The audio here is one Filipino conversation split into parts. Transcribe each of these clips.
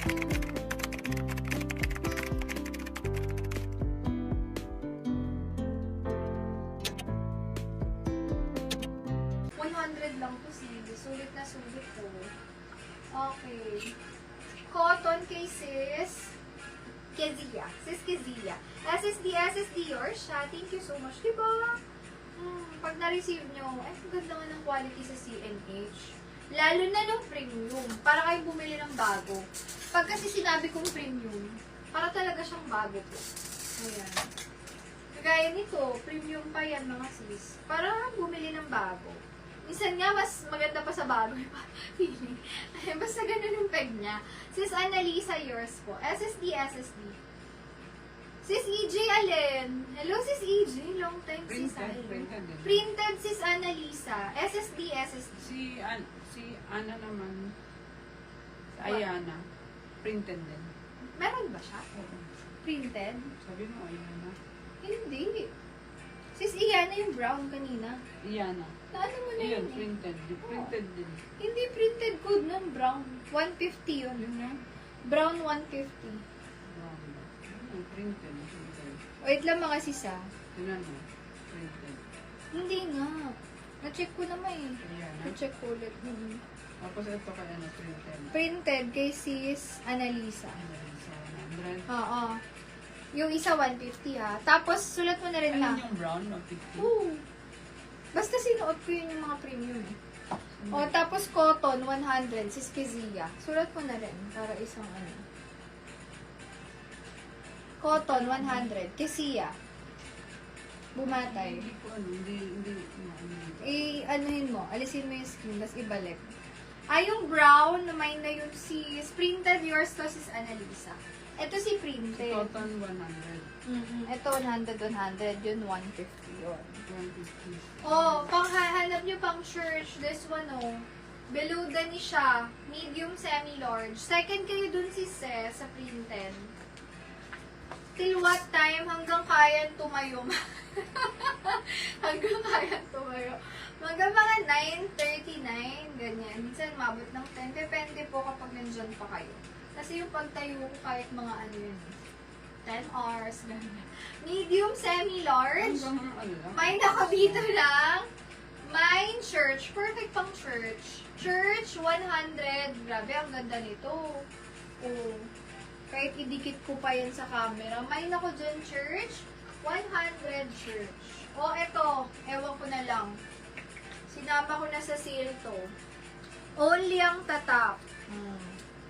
$100 lang po, sige. Sulit na sulit po. Okay. Cotton kay sis Kezia. Sis Kezia. SSD yours siya. Thank you so much. Diba? Pag na-receive nyo, ay, ang ganda nga ng quality sa CNH. Lalo na nung premium. Para kayo bumili ng bago. Pag kasi sinabi kong premium, para talaga siyang bago po. Ayan. Kagaya nito, premium pa yan mga sis. Para bumili ng bago. Minsan nga, mas maganda pa sa bago yung feeling. Basta ganun yung peg niya. Sis Annalisa, yours po. SSD. Sis EJ, alin? Hello, Sis EJ. Long time, Sis alin. Printed, Sis Annalisa. SSD. Si Ana naman. Si Ayana. Printed din. Meron ba siya? Oo. Printed? Sabi mo, Ayana. Hindi. Sis Iyana yung brown kanina. Iyana. Naano mo na Iyon, yun eh. printed. Printed din. Hindi printed code ng brown. 150 yun. Yun na. Brown 150. Printed. Wait lang mga sisa. Yun na. Printed. Hindi nga. Na-check ko naman eh. Iyana. Na-check ko ulit. Tapos ito kay ano, printed. Printed kay Sis Annalisa. Sa 100. Oo. Yung isa 150 ha. Tapos sulat mo na rin Alam na. yung brown o 50? Oo. Basta sinuot ko yun yung mga premium eh. O, tapos cotton, 100, Sis Kezia. Sulat mo na rin, para isang ano. Cotton, 100, Kezia. Bumatay. Hindi ko ano, hindi. Anuhin mo, alisin mo yung skin, tapos ibalik. Yung brown, may na yung sis. Printed yours to, Sis Annalisa. Ito si printed. Cotton 100. Ito 100, yun 150 yun. 150. Oh, panghahanap nyo pang church. This one, oh. Below the ni siya. Medium, semi-large. Second kayo dun si Ses sa printed. Till what time? Hanggang kayang tumayo. Hanggang kayang tumayo. Hanggang mga 9:39, ganyan. Minsan mabot ng 10. Depende po kapag nandyan pa kayo. Kasi yung pagtayo ko kahit mga ano yun. 10 hours, ganyan. Medium, semi-large. Hanggang ano lang? May nakabito lang. Mine, church. Perfect pang church. Church, 100. Grabe, ang ganda nito. Oh. Kahit idikit ko pa yan sa camera. Mine ako dyan, church. 100 church. Oh, eto. Ewan ko na lang. Sinama ko na sa sale to. Only ang tatak.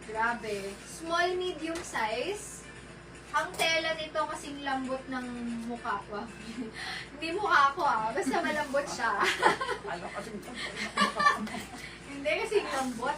Grabe. Small, medium size. Ang tela nito kasing lambot ng mukha ko. Hindi mukha ko basta malambot siya. Ano kasing Hindi kasing lambot.